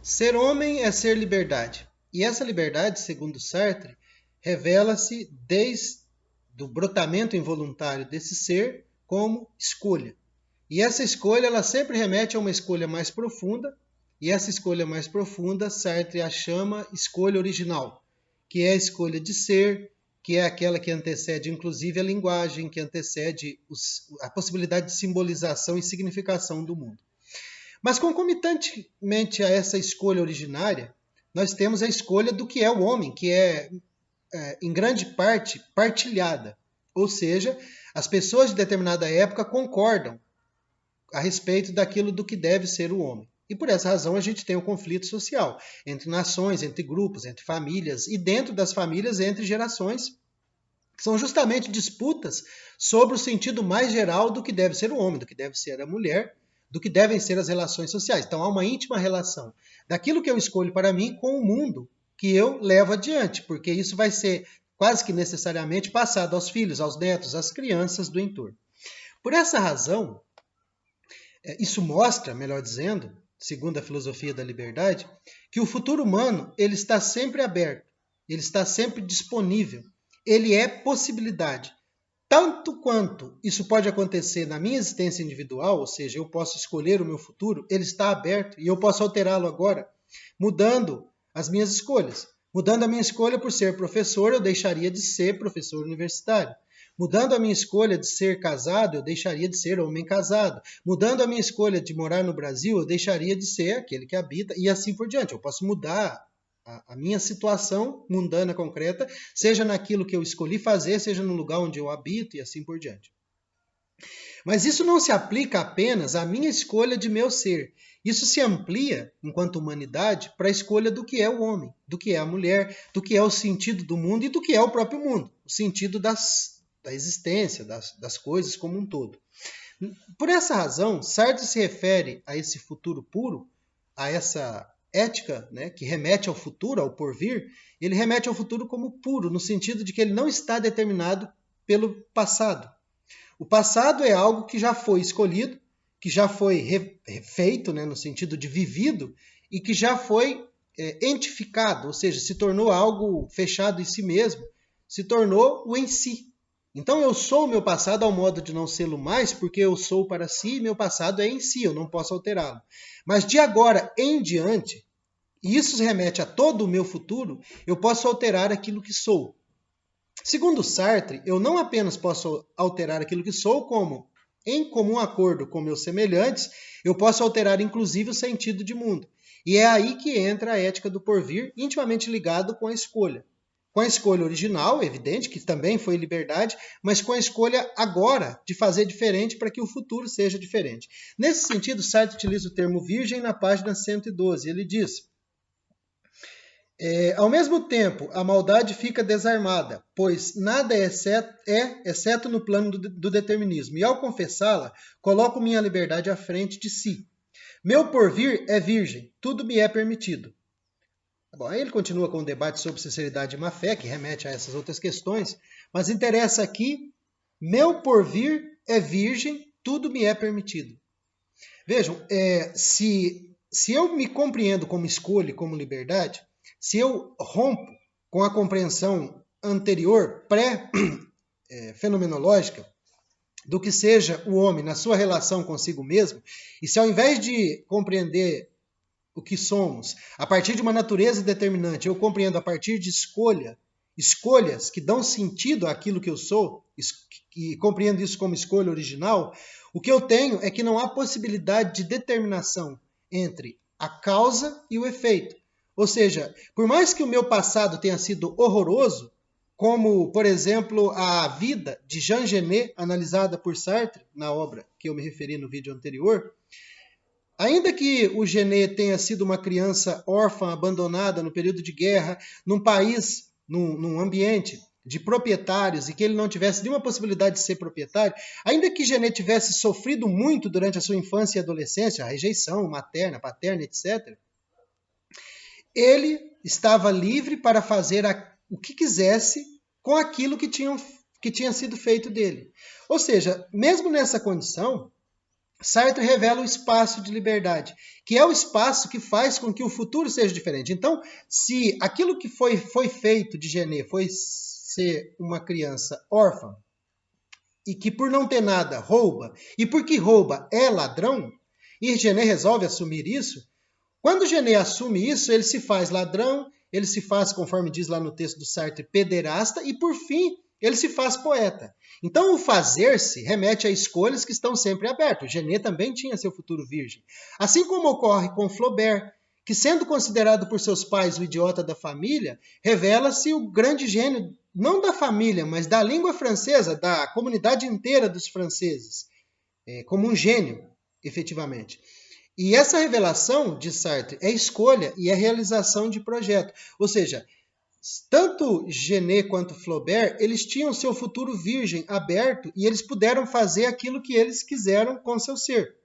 Ser homem é ser liberdade. E essa liberdade, segundo Sartre, revela-se desde o brotamento involuntário desse ser como escolha. E essa escolha, ela sempre remete a uma escolha mais profunda, e essa escolha mais profunda, Sartre a chama escolha original, que é a escolha de ser, que é aquela que antecede inclusive a linguagem, que antecede a possibilidade de simbolização e significação do mundo. Mas concomitantemente a essa escolha originária, nós temos a escolha do que é o homem, que é em grande parte, partilhada. Ou seja, as pessoas de determinada época concordam a respeito daquilo do que deve ser o homem. E por essa razão a gente tem o conflito social entre nações, entre grupos, entre famílias e dentro das famílias entre gerações, que são justamente disputas sobre o sentido mais geral do que deve ser o homem, do que deve ser a mulher, do que devem ser as relações sociais. Então há uma íntima relação daquilo que eu escolho para mim com o mundo que eu levo adiante, porque isso vai ser quase que necessariamente passado aos filhos, aos netos, às crianças do entorno. Por essa razão, isso mostra, melhor dizendo, segundo a filosofia da liberdade, que o futuro humano ele está sempre aberto, ele está sempre disponível, ele é possibilidade. Tanto quanto isso pode acontecer na minha existência individual, ou seja, eu posso escolher o meu futuro, ele está aberto e eu posso alterá-lo agora, mudando as minhas escolhas. Mudando a minha escolha por ser professor, eu deixaria de ser professor universitário. Mudando a minha escolha de ser casado, eu deixaria de ser homem casado. Mudando a minha escolha de morar no Brasil, eu deixaria de ser aquele que habita e assim por diante. Eu posso mudar a minha situação mundana concreta, seja naquilo que eu escolhi fazer, seja no lugar onde eu habito e assim por diante. Mas isso não se aplica apenas à minha escolha de meu ser. Isso se amplia, enquanto humanidade, para a escolha do que é o homem, do que é a mulher, do que é o sentido do mundo e do que é o próprio mundo, o sentido da existência, das coisas como um todo. Por essa razão, Sartre se refere a esse futuro puro, a essa ética, né, que remete ao futuro, ao porvir, ele remete ao futuro como puro, no sentido de que ele não está determinado pelo passado. O passado é algo que já foi escolhido, que já foi feito, né, no sentido de vivido, e que já foi entificado, ou seja, se tornou algo fechado em si mesmo, se tornou o em si. Então eu sou o meu passado ao modo de não sê-lo mais, porque eu sou para si e meu passado é em si, eu não posso alterá-lo. Mas de agora em diante, e isso remete a todo o meu futuro, eu posso alterar aquilo que sou. Segundo Sartre, eu não apenas posso alterar aquilo que sou, como, em comum acordo com meus semelhantes, eu posso alterar inclusive o sentido de mundo. E é aí que entra a ética do porvir, intimamente ligado com a escolha. Com a escolha original, evidente, que também foi liberdade, mas com a escolha agora de fazer diferente para que o futuro seja diferente. Nesse sentido, Sartre utiliza o termo virgem na página 112. Ele diz: ao mesmo tempo, a maldade fica desarmada, pois nada é exceto no plano do determinismo, e ao confessá-la, coloco minha liberdade à frente de si. Meu porvir é virgem, tudo me é permitido. Bom, aí ele continua com o debate sobre sinceridade e má-fé, que remete a essas outras questões, mas interessa aqui, meu porvir é virgem, tudo me é permitido. Vejam, se eu me compreendo como escolha, como liberdade, se eu rompo com a compreensão anterior, pré-fenomenológica, do que seja o homem na sua relação consigo mesmo, e se ao invés de compreender o que somos, a partir de uma natureza determinante, eu compreendo a partir de escolhas que dão sentido àquilo que eu sou, e compreendo isso como escolha original, o que eu tenho é que não há possibilidade de determinação entre a causa e o efeito. Ou seja, por mais que o meu passado tenha sido horroroso, como, por exemplo, a vida de Jean Genet, analisada por Sartre, na obra que eu me referi no vídeo anterior, ainda que o Genet tenha sido uma criança órfã, abandonada no período de guerra, num país, num ambiente de proprietários e que ele não tivesse nenhuma possibilidade de ser proprietário, ainda que Genet tivesse sofrido muito durante a sua infância e adolescência, a rejeição materna, paterna, etc., ele estava livre para fazer o que quisesse com aquilo que tinha sido feito dele. Ou seja, mesmo nessa condição, Sartre revela o espaço de liberdade, que é o espaço que faz com que o futuro seja diferente. Então, se aquilo que foi feito de Genet foi ser uma criança órfã, e que por não ter nada rouba, e porque rouba é ladrão, e Genet resolve assumir isso, quando Genet assume isso, ele se faz ladrão, ele se faz, conforme diz lá no texto do Sartre, pederasta, e por fim, ele se faz poeta. Então, o fazer-se remete a escolhas que estão sempre abertas. Genet também tinha seu futuro virgem. Assim como ocorre com Flaubert, que, sendo considerado por seus pais o idiota da família, revela-se o grande gênio, não da família, mas da língua francesa, da comunidade inteira dos franceses, como um gênio, efetivamente. E essa revelação de Sartre é escolha e é realização de projeto. Ou seja, tanto Genet quanto Flaubert, eles tinham seu futuro virgem aberto e eles puderam fazer aquilo que eles quiseram com seu ser.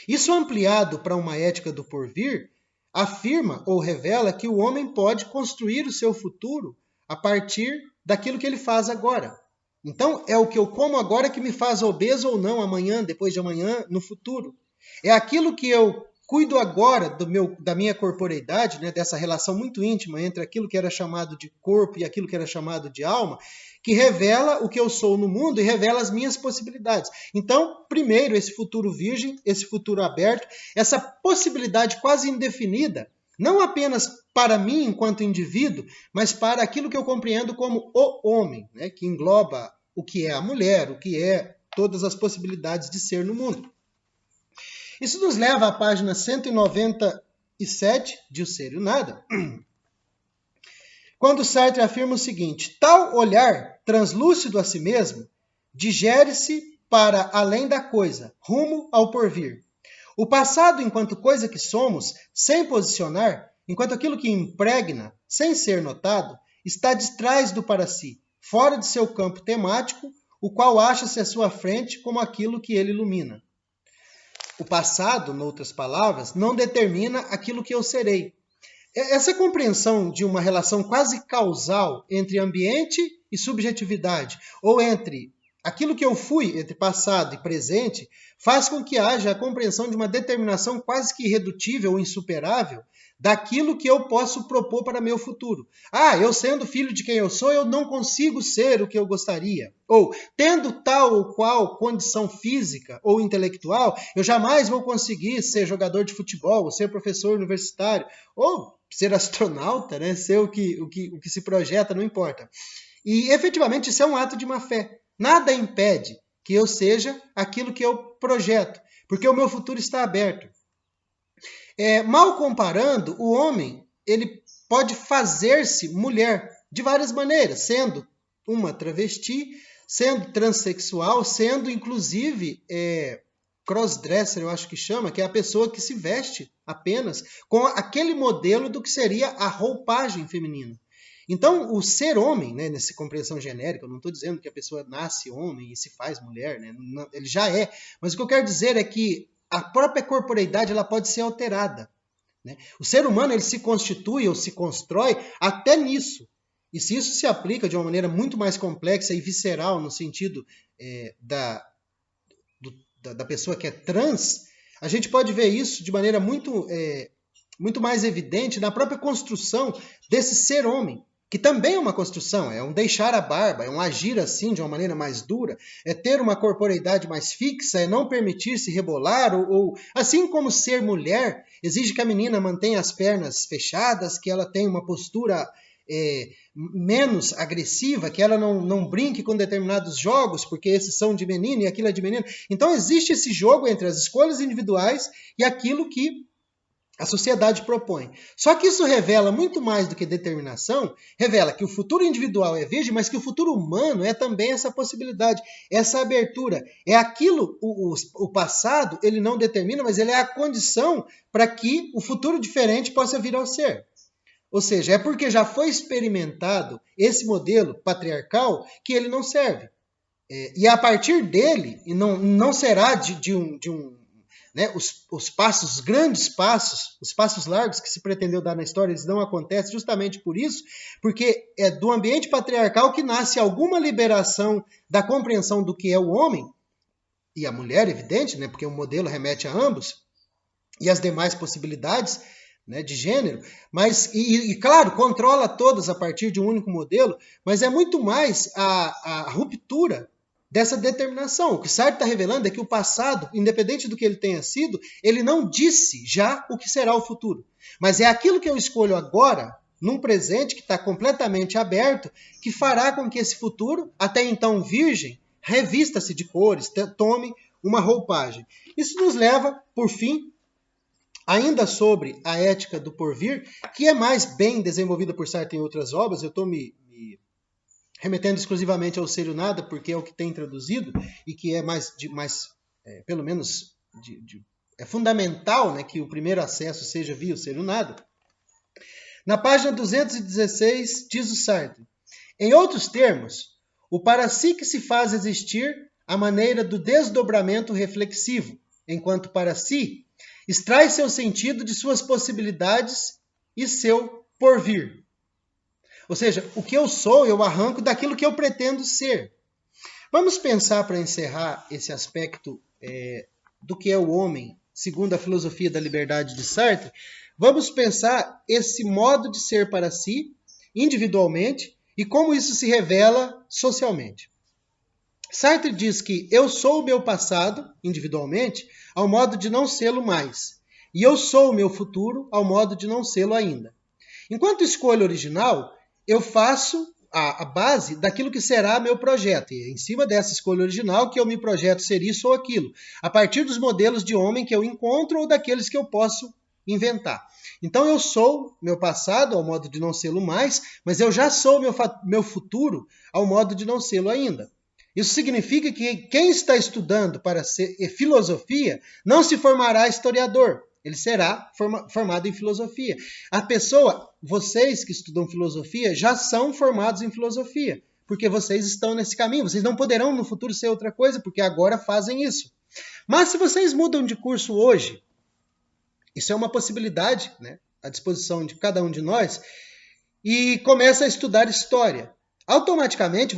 Isso ampliado para uma ética do porvir, afirma ou revela que o homem pode construir o seu futuro a partir daquilo que ele faz agora. Então, é o que eu como agora que me faz obeso ou não amanhã, depois de amanhã, no futuro. É aquilo que eu cuido agora da minha corporeidade, né, dessa relação muito íntima entre aquilo que era chamado de corpo e aquilo que era chamado de alma, que revela o que eu sou no mundo e revela as minhas possibilidades. Então, primeiro, esse futuro virgem, esse futuro aberto, essa possibilidade quase indefinida, não apenas para mim enquanto indivíduo, mas para aquilo que eu compreendo como o homem, né, que engloba o que é a mulher, o que é todas as possibilidades de ser no mundo. Isso nos leva à página 197 de O Ser e o Nada, quando Sartre afirma o seguinte: tal olhar translúcido a si mesmo digere-se para além da coisa, rumo ao porvir. O passado, enquanto coisa que somos, sem posicionar, enquanto aquilo que impregna, sem ser notado, está detrás do para si, fora de seu campo temático, o qual acha-se à sua frente como aquilo que ele ilumina. O passado, noutras palavras, não determina aquilo que eu serei. Essa compreensão de uma relação quase causal entre ambiente e subjetividade, ou entre aquilo que eu fui, entre passado e presente, faz com que haja a compreensão de uma determinação quase que irredutível ou insuperável daquilo que eu posso propor para meu futuro. Eu sendo filho de quem eu sou, eu não consigo ser o que eu gostaria. Ou, tendo tal ou qual condição física ou intelectual, eu jamais vou conseguir ser jogador de futebol, ou ser professor universitário, ou ser astronauta, né? Ser o que se projeta, não importa. E, efetivamente, isso é um ato de má fé. Nada impede que eu seja aquilo que eu projeto, porque o meu futuro está aberto. Mal comparando, o homem ele pode fazer-se mulher de várias maneiras, sendo uma travesti, sendo transexual, sendo inclusive crossdresser, eu acho que chama, que é a pessoa que se veste apenas com aquele modelo do que seria a roupagem feminina. Então, o ser homem, né, nessa compreensão genérica, eu não estou dizendo que a pessoa nasce homem e se faz mulher, né, não, ele já é, mas o que eu quero dizer é que a própria corporeidade ela pode ser alterada. Né? O ser humano ele se constitui ou se constrói até nisso. E se isso se aplica de uma maneira muito mais complexa e visceral, no sentido da pessoa que é trans, a gente pode ver isso de maneira muito mais evidente na própria construção desse ser homem, que também é uma construção, é um deixar a barba, é um agir assim de uma maneira mais dura, é ter uma corporeidade mais fixa, é não permitir-se rebolar, ou assim como ser mulher exige que a menina mantenha as pernas fechadas, que ela tenha uma postura menos agressiva, que ela não brinque com determinados jogos, porque esses são de menino e aquilo é de menino. Então existe esse jogo entre as escolhas individuais e aquilo que a sociedade propõe. Só que isso revela muito mais do que determinação, revela que o futuro individual é virgem, mas que o futuro humano é também essa possibilidade, essa abertura. É aquilo, o passado, ele não determina, mas ele é a condição para que o futuro diferente possa vir ao ser. Ou seja, é porque já foi experimentado esse modelo patriarcal que ele não serve. E a partir dele, e não será de um né, os passos, os grandes passos, os passos largos que se pretendeu dar na história, eles não acontecem justamente por isso, porque é do ambiente patriarcal que nasce alguma liberação da compreensão do que é o homem, e a mulher, evidente, né, porque o modelo remete a ambos, e as demais possibilidades, né, de gênero, mas, claro, controla todas a partir de um único modelo, mas é muito mais a ruptura dessa determinação. O que Sartre está revelando é que o passado, independente do que ele tenha sido, ele não disse já o que será o futuro. Mas é aquilo que eu escolho agora, num presente que está completamente aberto, que fará com que esse futuro, até então virgem, revista-se de cores, tome uma roupagem. Isso nos leva, por fim, ainda sobre a ética do porvir, que é mais bem desenvolvida por Sartre em outras obras. Eu estou me remetendo exclusivamente ao Ser o Nada, porque é o que tem traduzido e que é pelo menos, é fundamental, né, que o primeiro acesso seja via o Ser o Nada. Na página 216, diz o Sartre: em outros termos, o para si que se faz existir à maneira do desdobramento reflexivo, enquanto para si extrai seu sentido de suas possibilidades e seu porvir. Ou seja, o que eu sou, eu arranco daquilo que eu pretendo ser. Vamos pensar, para encerrar esse aspecto do que é o homem, segundo a filosofia da liberdade de Sartre, vamos pensar esse modo de ser para si, individualmente, e como isso se revela socialmente. Sartre diz que eu sou o meu passado, individualmente, ao modo de não sê-lo mais. E eu sou o meu futuro, ao modo de não sê-lo ainda. Enquanto escolha original, eu faço a base daquilo que será meu projeto. E é em cima dessa escolha original que eu me projeto ser isso ou aquilo, a partir dos modelos de homem que eu encontro ou daqueles que eu posso inventar. Então eu sou meu passado, ao modo de não sê-lo mais, mas eu já sou meu futuro, ao modo de não sê-lo ainda. Isso significa que quem está estudando para ser filosofia não se formará historiador. Ele será formado em filosofia. A pessoa, vocês que estudam filosofia, já são formados em filosofia, porque vocês estão nesse caminho. Vocês não poderão no futuro ser outra coisa, porque agora fazem isso. Mas se vocês mudam de curso hoje, isso é uma possibilidade, né, à disposição de cada um de nós, e começa a estudar história. Automaticamente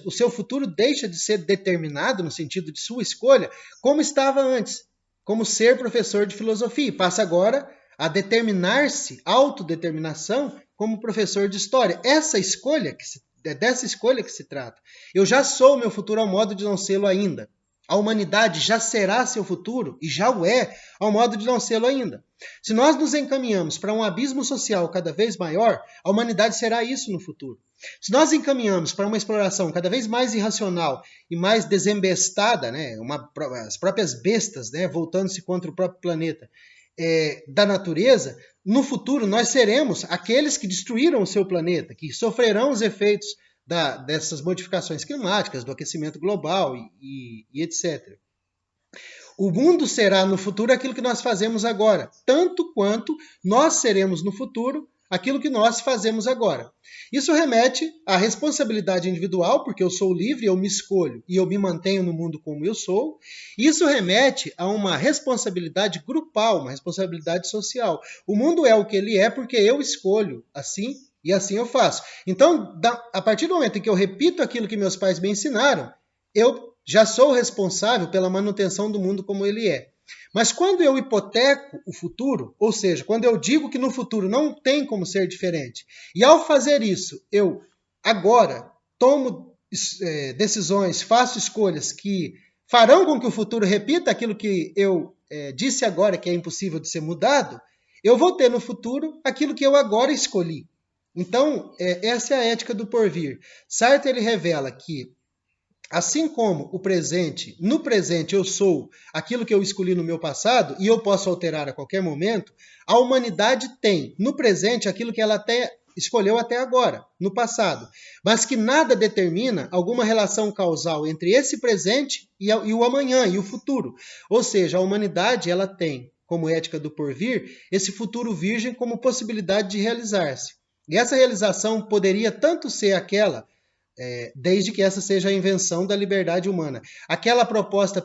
o seu futuro deixa de ser determinado, no sentido de sua escolha, como estava antes, como ser professor de filosofia, e passa agora a determinar-se, autodeterminação, como professor de história. Dessa escolha que se trata. Eu já sou o meu futuro ao modo de não sê-lo ainda. A humanidade já será seu futuro, e já o é, ao modo de não sê-lo ainda. Se nós nos encaminhamos para um abismo social cada vez maior, a humanidade será isso no futuro. Se nós encaminhamos para uma exploração cada vez mais irracional e mais desembestada, né, as próprias bestas, né, voltando-se contra o próprio planeta, da natureza, no futuro nós seremos aqueles que destruíram o seu planeta, que sofrerão os efeitos dessas modificações climáticas, do aquecimento global e etc. O mundo será no futuro aquilo que nós fazemos agora, tanto quanto nós seremos no futuro aquilo que nós fazemos agora. Isso remete à responsabilidade individual, porque eu sou livre, eu me escolho e eu me mantenho no mundo como eu sou. Isso remete a uma responsabilidade grupal, uma responsabilidade social. O mundo é o que ele é porque eu escolho assim e assim eu faço. Então, a partir do momento em que eu repito aquilo que meus pais me ensinaram, eu já sou responsável pela manutenção do mundo como ele é. Mas quando eu hipoteco o futuro, ou seja, quando eu digo que no futuro não tem como ser diferente, e ao fazer isso, eu agora tomo decisões, faço escolhas que farão com que o futuro repita aquilo que eu disse agora que é impossível de ser mudado, eu vou ter no futuro aquilo que eu agora escolhi. Então, essa é a ética do porvir. Sartre ele revela que assim como no presente eu sou aquilo que eu escolhi no meu passado e eu posso alterar a qualquer momento, a humanidade tem no presente aquilo que ela até escolheu até agora, no passado, mas que nada determina alguma relação causal entre esse presente e o amanhã e o futuro. Ou seja, a humanidade ela tem, como ética do porvir, esse futuro virgem como possibilidade de realizar-se. E essa realização poderia tanto ser aquela desde que essa seja a invenção da liberdade humana. Aquela proposta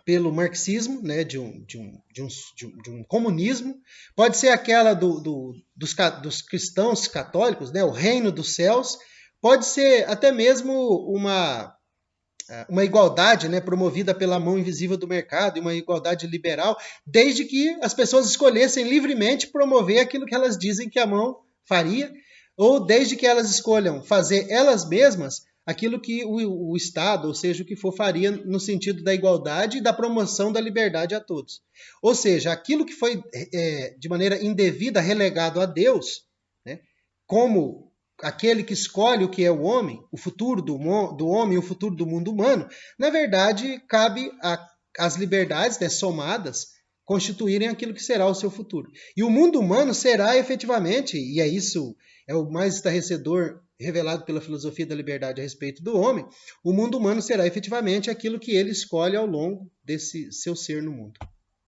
pelo marxismo, né, de um comunismo, pode ser aquela dos cristãos católicos, né, o reino dos céus, pode ser até mesmo uma igualdade, né, promovida pela mão invisível do mercado, e uma igualdade liberal, desde que as pessoas escolhessem livremente promover aquilo que elas dizem que a mão faria, ou desde que elas escolham fazer elas mesmas aquilo que o Estado, ou seja, o que for, faria no sentido da igualdade e da promoção da liberdade a todos. Ou seja, aquilo que foi de maneira indevida relegado a Deus, né, como aquele que escolhe o que é o homem, o futuro do homem, o futuro do mundo humano, na verdade, cabe às liberdades, né, somadas, constituírem aquilo que será o seu futuro. E o mundo humano será efetivamente, e é isso, é o mais estarrecedor revelado pela filosofia da liberdade a respeito do homem, o mundo humano será efetivamente aquilo que ele escolhe ao longo desse seu ser no mundo.